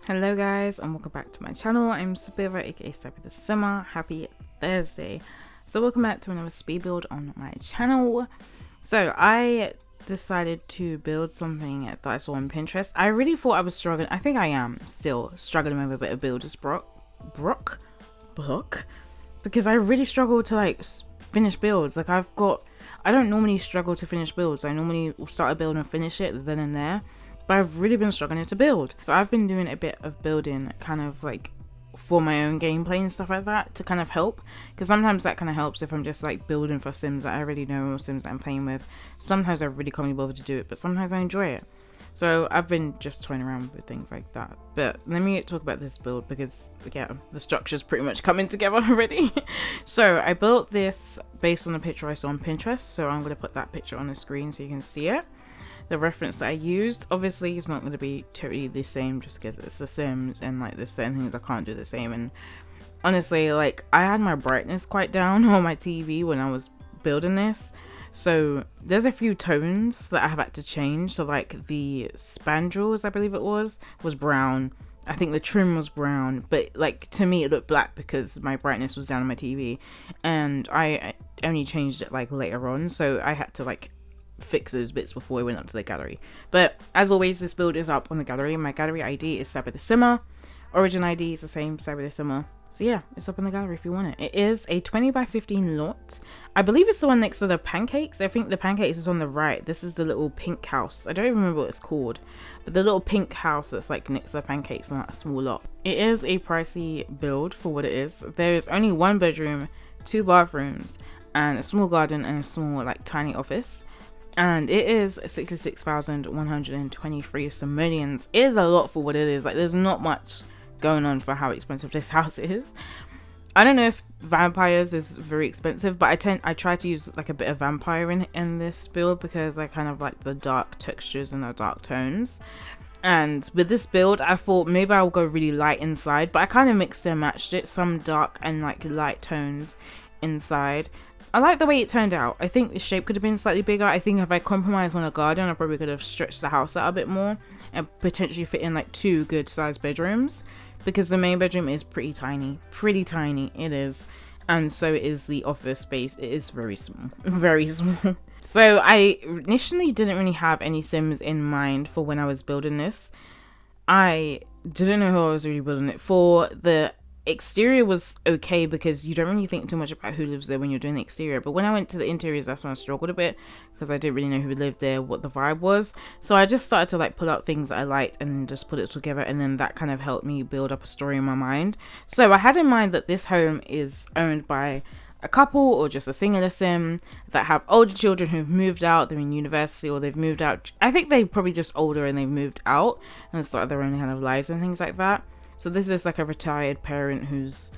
Hello guys and welcome back to my channel. I'm Sabythesimmer aka Sabythesimmer. Happy Thursday. So welcome back to another speed build on my channel. So I decided to build something that I saw on Pinterest. I really thought I was struggling. I think I am still struggling with a bit of builder's block because I really struggle to like finish builds. Like I don't normally struggle to finish builds. I normally will start a build and finish it then and there. But I've really been struggling to build. So I've been doing a bit of building kind of like for my own gameplay and stuff like that to kind of help. Because sometimes that kind of helps if I'm just like building for sims that I already know or sims that I'm playing with. Sometimes I really can't be bothered to do it, but sometimes I enjoy it. So I've been just toying around with things like that. But let me talk about this build because yeah, the structure's pretty much coming together already. So I built this based on a picture I saw on Pinterest. So I'm going to put that picture on the screen so you can see it. The reference that I used, obviously it's not going to be totally the same just because it's The Sims and like there's certain things I can't do the same. And honestly, like I had my brightness quite down on my TV when I was building this, so there's a few tones that I have had to change. So like the spandrels, I believe it was brown. I think the trim was brown, but like to me it looked black because my brightness was down on my TV, and I only changed it like later on, so I had to like fix those bits before we went up to the gallery. But as always, this build is up on the gallery. My gallery ID is Sabythesimmer. Origin ID is the same, Sabythesimmer. So yeah, it's up in the gallery if you want it. It is a 20 by 15 lot. I believe it's the one next to the pancakes. I think the pancakes is on the right. This is the little pink house. I don't even remember what it's called, but the little pink house that's like next to the pancakes on that small lot. It is a pricey build for what it is. There is only one bedroom, 2 bathrooms, and a small garden and a small like tiny office. And it is 66,123 simoleons. It is a lot for what it is. Like there's not much going on for how expensive this house is. I don't know if vampires is very expensive, but I try to use like a bit of vampire in this build because I kind of like the dark textures and the dark tones. And with this build I thought maybe I'll go really light inside, but I kind of mixed and matched it, some dark and like light tones inside. I like the way it turned out. I think the shape could have been slightly bigger. I think if I compromised on a garden, I probably could have stretched the house out a bit more and potentially fit in like 2 good sized bedrooms, because the main bedroom is pretty tiny. It is. And so is the office space. It is very small. Very small. So I initially didn't really have any Sims in mind for when I was building this. I didn't know who I was really building it for. The exterior was okay because you don't really think too much about who lives there when you're doing the exterior, but when I went to the interiors, that's when I struggled a bit because I didn't really know who lived there, what the vibe was. So I just started to like pull out things that I liked and just put it together, and then that kind of helped me build up a story in my mind. So I had in mind that this home is owned by a couple or just a singular sim that have older children who've moved out, they're in university, or they've moved out. I think they're probably just older and they've moved out and started their own kind of lives and things like that. So this is like a retired parent who's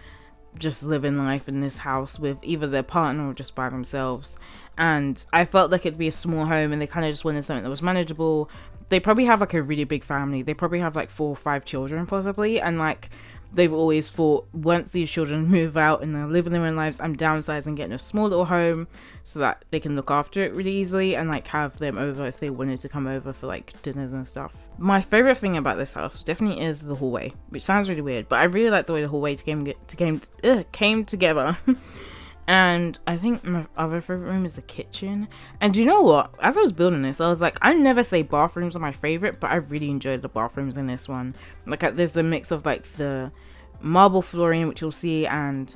just living life in this house with either their partner or just by themselves. And I felt like it'd be a small home and they kind of just wanted something that was manageable. They probably have like a really big family. They probably have like 4 or 5 children possibly. And like they've always thought once these children move out and they're living their own lives, I'm downsizing, getting a small little home so that they can look after it really easily and like have them over if they wanted to come over for like dinners and stuff. My favorite thing about this house definitely is the hallway, which sounds really weird, but I really like the way the hallway came together. And I think my other favorite room is the kitchen. And do you know what? As I was building this, I was like, I never say bathrooms are my favorite, but I really enjoyed the bathrooms in this one. Like there's a mix of like the marble flooring, which you'll see, and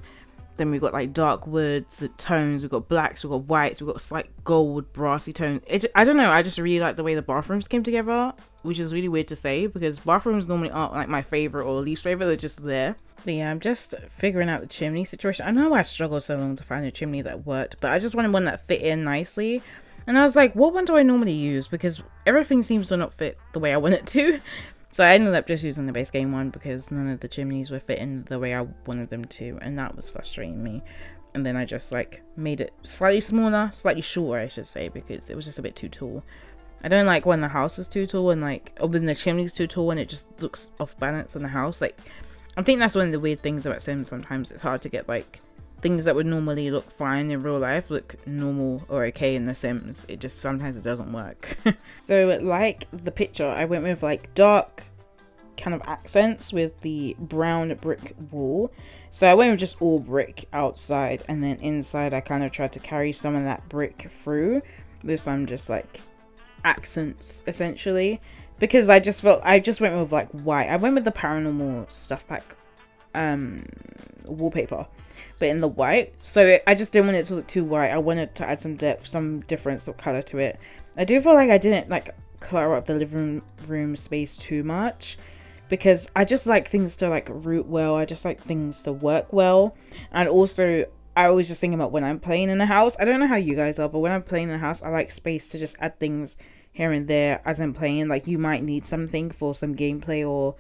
then we've got like dark woods tones, we've got blacks, we've got whites, we've got slight gold brassy tones. I don't know, I just really like the way the bathrooms came together, which is really weird to say because bathrooms normally aren't like my favorite or least favorite, they're just there. But yeah, I'm just figuring out the chimney situation. I know I struggled so long to find a chimney that worked, but I just wanted one that fit in nicely. And I was like, what one do I normally use? Because everything seems to not fit the way I want it to. So I ended up just using the base game one because none of the chimneys were fitting the way I wanted them to, and that was frustrating me. And then I just like made it slightly smaller, slightly shorter I should say, because it was just a bit too tall. I don't like when the house is too tall and like, or when the chimney's too tall and it just looks off balance on the house. Like I think that's one of the weird things about Sims. Sometimes it's hard to get like things that would normally look fine in real life look normal or okay in The Sims. It just sometimes it doesn't work. So like the picture, I went with like dark kind of accents with the brown brick wall. So I went with just all brick outside, and then inside I kind of tried to carry some of that brick through with some just like accents essentially, because I just went with like white. I went with the paranormal stuff pack wallpaper, but in the white. So I just didn't want it to look too white. I wanted to add some depth, some difference of color to it. I do feel like I didn't like clutter up the living room space too much, because I just like things to like root well. I just like things to work well. And also I always just think about when I'm playing in a house. I don't know how you guys are, but when I'm playing in a house, I like space to just add things here and there as I'm playing. Like you might need something for some gameplay or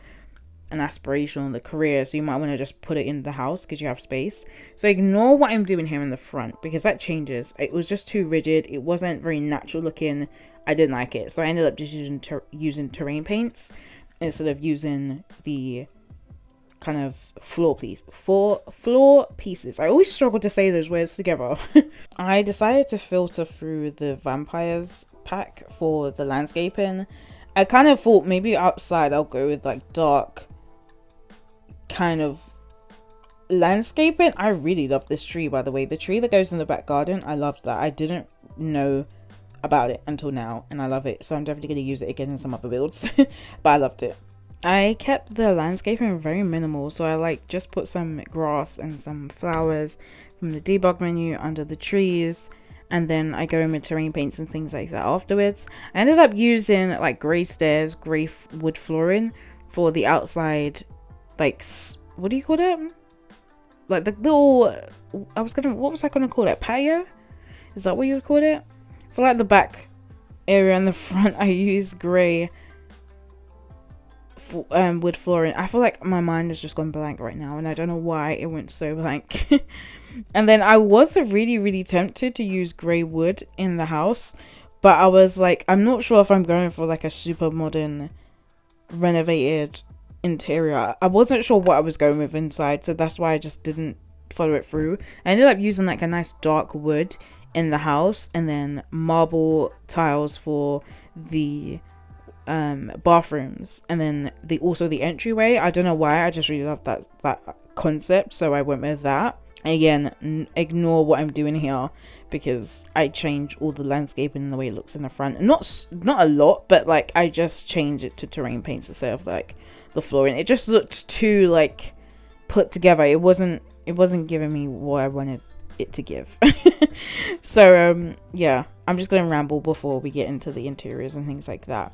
an aspiration or the career, so you might want to just put it in the house because you have space. So ignore what I'm doing here in the front, because that changes. It was just too rigid. It wasn't very natural looking. I didn't like it, so I ended up just using terrain paints instead of using the kind of floor pieces. I always struggle to say those words together. I decided to filter through the vampires pack for the landscaping. I kind of thought maybe outside I'll go with like dark kind of landscaping. I really love this tree, by the way. The tree that goes in the back garden, I loved that. I didn't know about it until now, and I love it, so I'm definitely going to use it again in some other builds. But I loved it. I kept the landscaping very minimal, so I like just put some grass and some flowers from the debug menu under the trees, and then I go in with terrain paints and things like that afterwards. I ended up using like grey stairs, grey wood flooring for the outside, like, what do you call it? Like the little, what was I gonna call it? Patio? Is that what you would call it? For like the back area and the front, I use grey wood flooring. I feel like my mind has just gone blank right now, and I don't know why it went so blank. And then I was really tempted to use grey wood in the house, but I was like, I'm not sure if I'm going for like a super modern renovated interior. I wasn't sure what I was going with inside, so that's why I just didn't follow it through. I ended up using like a nice dark wood in the house, and then marble tiles for the bathrooms, and then also the entryway. I don't know why, I just really love that concept, so I went with that. Again, ignore what I'm doing here, because I change all the landscaping and the way it looks in the front. Not a lot, but like I just changed it to terrain paints instead of like the flooring. It just looked too like put together. It wasn't giving me what I wanted it to give. So yeah, I'm just gonna ramble before we get into the interiors and things like that.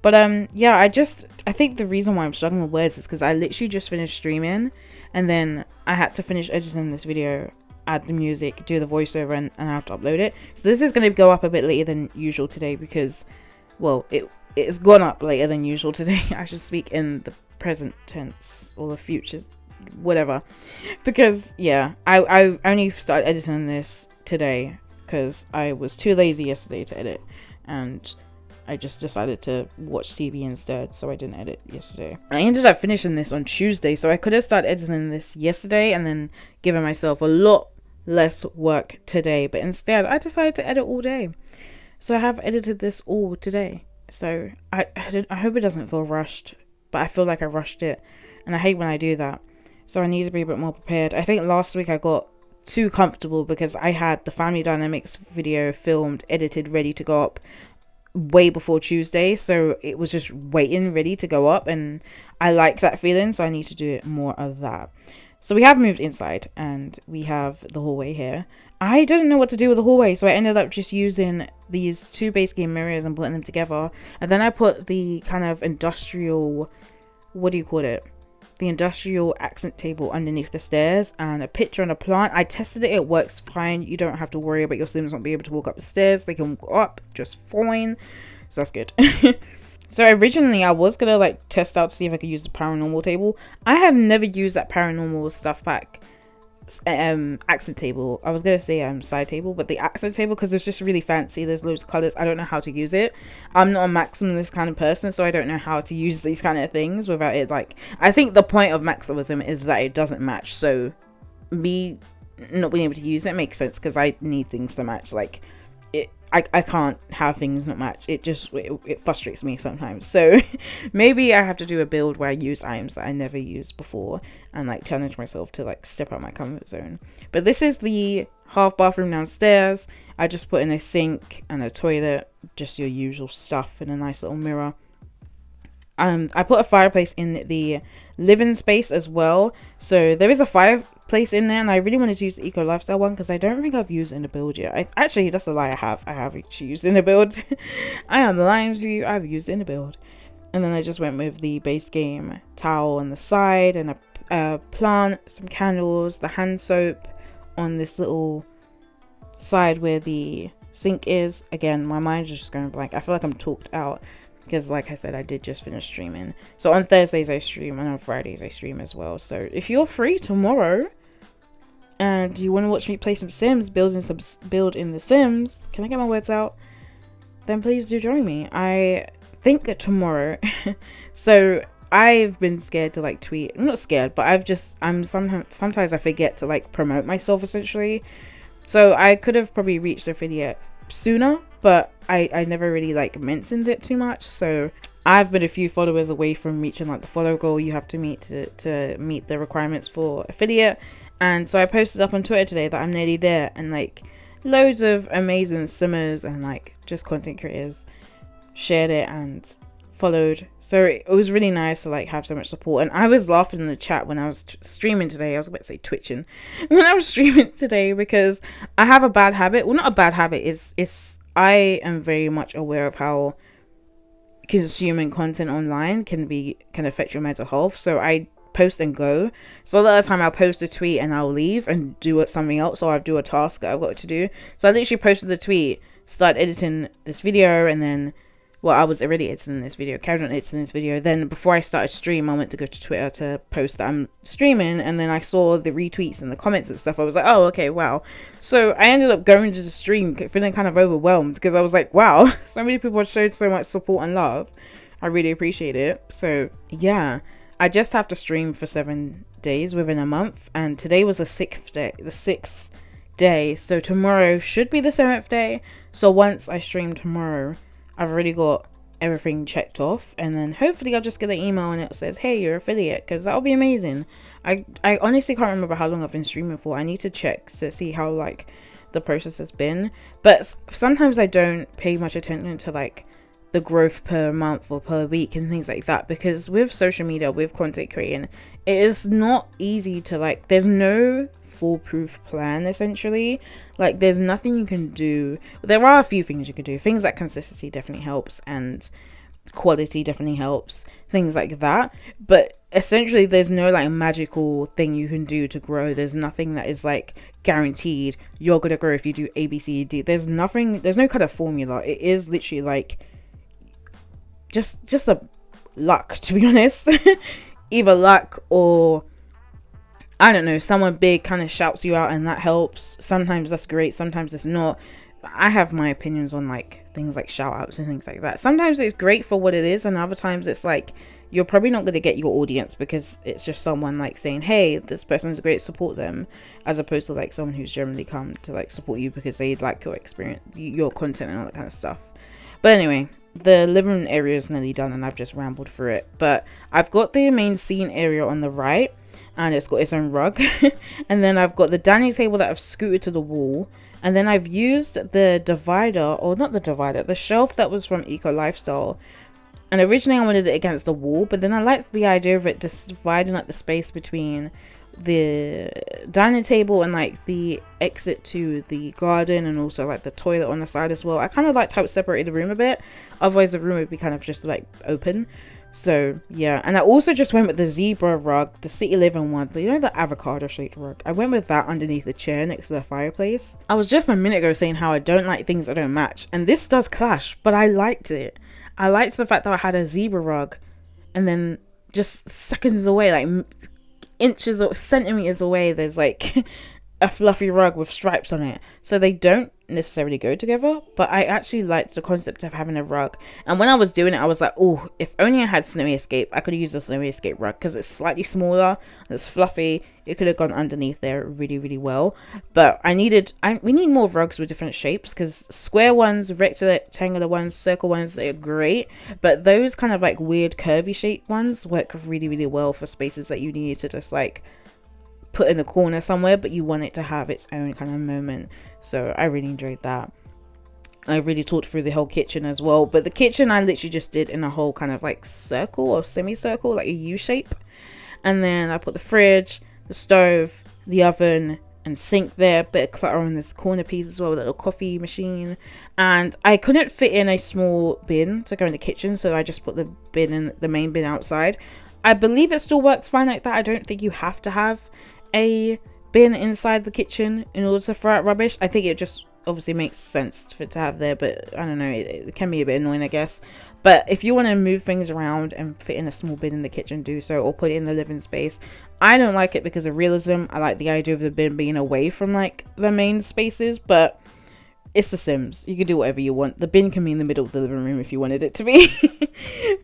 But yeah, I think the reason why I'm struggling with words is because I literally just finished streaming, and then I had to finish editing this video, add the music, do the voiceover, and I have to upload it. So this is going to go up a bit later than usual today, because, well, it's gone up later than usual today. I should speak in the present tense or the future, whatever, because yeah, I only started editing this today because I was too lazy yesterday to edit, and I just decided to watch TV instead, so I didn't edit yesterday. I ended up finishing this on Tuesday, so I could have started editing this yesterday and then given myself a lot less work today, but instead I decided to edit all day. So I have edited this all today. So I hope it doesn't feel rushed, but I feel like I rushed it, and I hate when I do that. So I need to be a bit more prepared. I think last week I got too comfortable because I had the Family Dynamics video filmed, edited, ready to go up way before Tuesday, so it was just waiting ready to go up, and I like that feeling, so I need to do more of that. So we have moved inside, and we have the hallway here. I didn't know what to do with the hallway, so I ended up just using these two base game mirrors and putting them together, and then I put the kind of industrial, what do you call it, the industrial accent table underneath the stairs, and a picture and a plant. I tested it, it works fine. You don't have to worry about your Sims not being able to walk up the stairs. They can walk up just fine, so that's good. So originally I was gonna like test out to see if I could use the paranormal table. I have never used that paranormal stuff pack accent table. I was gonna say side table, but the accent table, because it's just really fancy, there's loads of colors. I don't know how to use it. I'm not a maximalist kind of person, so I don't know how to use these kind of things without it. Like, I think the point of maximalism is that it doesn't match, so me not being able to use it makes sense, because I need things to match. Like, I can't have things not match. It frustrates me sometimes. So maybe I have to do a build where I use items that I never used before and like challenge myself to like step out my comfort zone. But this is the half bathroom downstairs. I just put in a sink and a toilet, just your usual stuff, and a nice little mirror. I put a fireplace in the living space as well. So there is a fireplace in there, and I really wanted to use the eco lifestyle one because I don't think I've used it in a build yet. Actually, that's a lie. I have actually used it in a build. I am lying to you. I've used it in a build. And then I just went with the base game towel on the side, and a plant, some candles, the hand soap on this little side where the sink is. Again, my mind is just going blank. I feel like I'm talked out because, like I said, I did just finish streaming. So on Thursdays I stream, and on Fridays I stream as well. So if you're free tomorrow and you want to watch me play some Sims, build in the Sims, can I get my words out? Then please do join me. I think tomorrow. So I've been scared to like tweet. I'm not scared, but sometimes I forget to like promote myself essentially. So I could have probably reached affiliate sooner, but I never really like mentioned it too much. So I've been a few followers away from reaching like the follow goal you have to meet to meet the requirements for affiliate. And so I posted up on Twitter today that I'm nearly there, and like loads of amazing simmers and like just content creators shared it and followed. So it was really nice to like have so much support. And I was laughing in the chat when I was streaming today. I was about to say twitching when I was streaming today, because I have a bad habit. Well, not a bad habit, is I am very much aware of how consuming content online can affect your mental health. So I post and go. So a lot of the time I'll post a tweet and I'll leave and do something else, or I'll do a task that I've got to do. So I literally posted the tweet, started editing this video, and then I was already editing this video, carried on editing this video. Then before I started stream, I went to go to Twitter to post that I'm streaming, and then I saw the retweets and the comments and stuff. I was like, oh, okay, wow. So I ended up going to the stream feeling kind of overwhelmed, because I was like, wow, so many people have showed so much support and love. I really appreciate it. So yeah, I just have to stream for 7 days within a month, and today was the sixth day. So tomorrow should be the 7th day. So once I stream tomorrow, I've already got everything checked off, and then hopefully I'll just get an email and it says, hey, you're affiliate, because that'll be amazing. I honestly can't remember how long I've been streaming for. I need to check to see how like the process has been, but sometimes I don't pay much attention to like the growth per month or per week and things like that, because with social media, with content creating, it is not easy to like, there's no foolproof plan essentially. Like there's nothing you can do. There are a few things you can do. Things like consistency definitely helps, and quality definitely helps, things like that. But essentially there's no like magical thing you can do to grow. There's nothing that is like guaranteed you're gonna grow if you do A, B, C, D. There's no kind of formula. It is literally like just a luck, to be honest. Either luck, or I don't know, someone big kind of shouts you out and that helps. Sometimes that's great, sometimes it's not. I have my opinions on like things like shout outs and things like that. Sometimes it's great for what it is, and other times it's like you're probably not going to get your audience because it's just someone like saying, hey, this person's great, support them, as opposed to like someone who's generally come to like support you because they like your experience, your content and all that kind of stuff. But anyway, the living room area is nearly done and I've just rambled through it. But I've got the main scene area on the right, and it's got its own rug. And then I've got the dining table that I've scooted to the wall. And then I've used the divider, or not the divider, the shelf that was from Eco Lifestyle. And originally I wanted it against the wall, but then I liked the idea of it just dividing up the space between the dining table and like the exit to the garden, and also like the toilet on the side as well. I kind of liked how it separated the room a bit. Otherwise the room would be kind of just like open. So yeah, and I also just went with the zebra rug, the City Living one, you know, the avocado shaped rug. I went with that underneath the chair next to the fireplace. I was just a minute ago saying how I don't like things that don't match, and this does clash, but I liked it. I liked the fact that I had a zebra rug, and then just seconds away, like inches or centimeters away, there's like a fluffy rug with stripes on it. So they don't necessarily go together, but I actually liked the concept of having a rug. And when I was doing it, I was like, oh, if only I had Snowy Escape, I could use the Snowy Escape rug because it's slightly smaller, it's fluffy, it could have gone underneath there really, really well. But we need more rugs with different shapes, because square ones, rectangular ones, circle ones, they're great, but those kind of like weird curvy shaped ones work really, really well for spaces that you need to just like put in the corner somewhere, but you want it to have its own kind of moment. So I really enjoyed that. I really talked through the whole kitchen as well, but the kitchen I literally just did in a whole kind of like circle or semicircle, like a U shape. And then I put the fridge, the stove, the oven and sink there, bit of clutter on this corner piece as well, with a little coffee machine. And I couldn't fit in a small bin to go in the kitchen, so I just put the bin in the main bin outside. I believe it still works fine like that. I don't think you have to have a bin inside the kitchen in order to throw out rubbish. I think it just obviously makes sense for it to have there, but I don't know, it can be a bit annoying, I guess. But if you want to move things around and fit in a small bin in the kitchen, do so, or put it in the living space. I don't like it because of realism. I like the idea of the bin being away from like the main spaces, but it's The Sims. You can do whatever you want. The bin can be in the middle of the living room if you wanted it to be.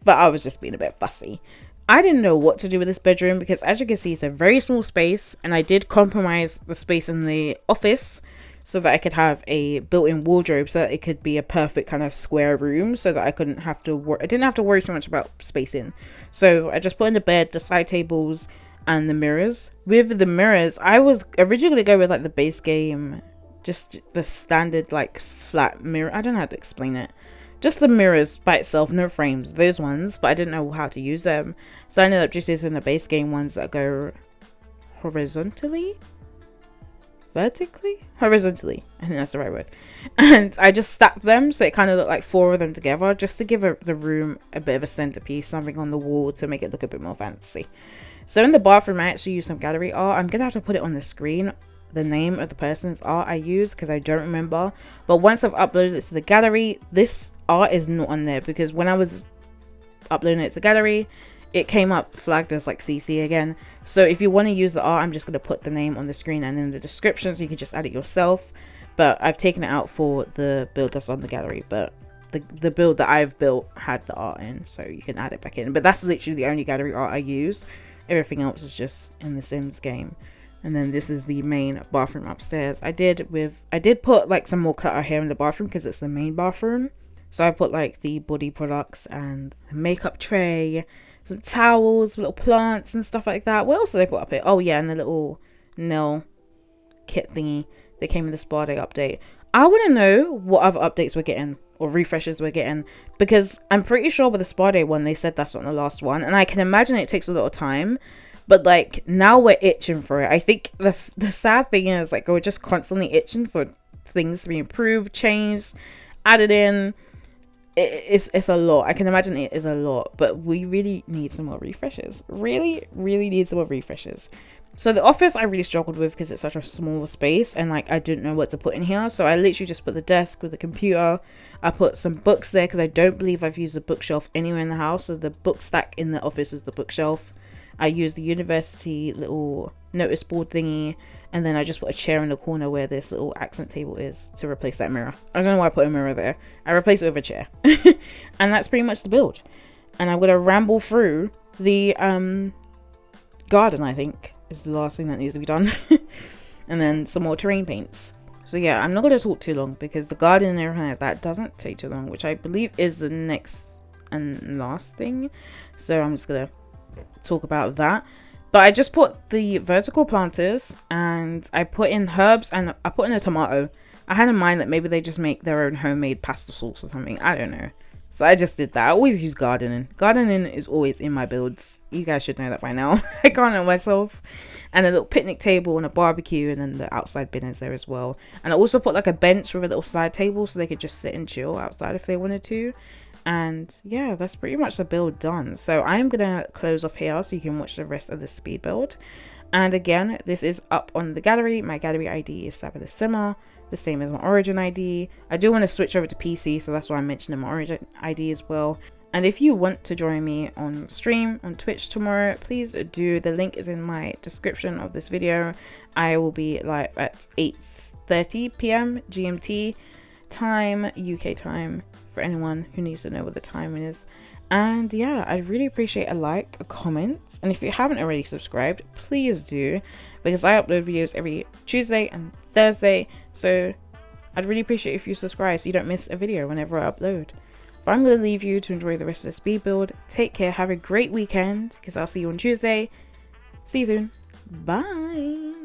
But I was just being a bit fussy. I didn't know what to do with this bedroom because, as you can see, it's a very small space, and I did compromise the space in the office so that I could have a built-in wardrobe, so that it could be a perfect kind of square room, so that I didn't have to worry too much about spacing. So I just put in the bed, the side tables, and the mirrors. With the mirrors, I was originally going to go with like the base game, just the standard like flat mirror. I don't know how to explain it. Just the mirrors by itself, no frames, those ones, but I didn't know how to use them. So I ended up just using the base game ones that go horizontally? Vertically? Horizontally. I think that's the right word. And I just stacked them so it kind of looked like 4 of them together, just to give the room a bit of a centerpiece, something on the wall to make it look a bit more fancy. So in the bathroom, I actually used some gallery art. I'm going to have to put it on the screen, the name of the person's art I used, because I don't remember. But once I've uploaded it to the gallery, this art is not on there, because when I was uploading it to gallery, it came up flagged as like CC again. So if you want to use the art, I'm just going to put the name on the screen and in the description, so you can just add it yourself. But I've taken it out for the build that's on the gallery, but the build that I've built had the art in, so you can add it back in. But that's literally the only gallery art I use. Everything else is just in the Sims game. And then this is the main bathroom upstairs. I did put like some more clutter here in the bathroom because it's the main bathroom. So I put like the body products and the makeup tray, some towels, little plants and stuff like that. What else did I put up here? Oh yeah, and the little nail kit thingy that came in the spa day update. I want to know what other updates we're getting or refreshes we're getting, because I'm pretty sure with the spa day one they said that's not the last one, and I can imagine it takes a lot of time. But like now we're itching for it. I think the sad thing is like we're just constantly itching for things to be improved, changed, added in. It's a lot. I can imagine it is a lot, but we really need some more refreshes. Really need some more refreshes. So the office I really struggled with because it's such a small space, and like I didn't know what to put in here. So I literally just put the desk with the computer. I put some books there because I don't believe I've used a bookshelf anywhere in the house. So the book stack in the office is the bookshelf. I used the university little notice board thingy, and then I just put a chair in the corner where this little accent table is to replace that mirror. I don't know why I put a mirror there. I replaced it with a chair. And that's pretty much the build. And I'm gonna ramble through the garden, I think is the last thing that needs to be done. And then some more terrain paints. So yeah, I'm not going to talk too long because the garden and everything like that doesn't take too long, which I believe is the next and last thing. So I'm just going to talk about that. But I just put the vertical planters and I put in herbs and I put in a tomato. I had in mind that maybe they just make their own homemade pasta sauce or something. I don't know. So I just did that. I always use gardening. Gardening is always in my builds. You guys should know that by now. I can't know myself. And a little picnic table and a barbecue, and then the outside bin is there as well. And I also put like a bench with a little side table so they could just sit and chill outside if they wanted to. And yeah, that's pretty much the build done. So I'm gonna close off here so you can watch the rest of the speed build. And again, this is up on the gallery. My gallery ID is Sabythesimmer, the same as my origin ID. I do want to switch over to PC, so that's why I'm mentioning my origin ID as well. And if you want to join me on stream on Twitch tomorrow, please do. The link is in my description of this video. I will be live at 8:30 PM GMT time, UK time, for anyone who needs to know what the time is. And yeah, I'd really appreciate a like, a comment, and if you haven't already subscribed, please do, because I upload videos every Tuesday and Thursday, so I'd really appreciate if you subscribe so you don't miss a video whenever I upload. But I'm going to leave you to enjoy the rest of the speed build. Take care, have a great weekend, because I'll see you on Tuesday. See you soon. Bye.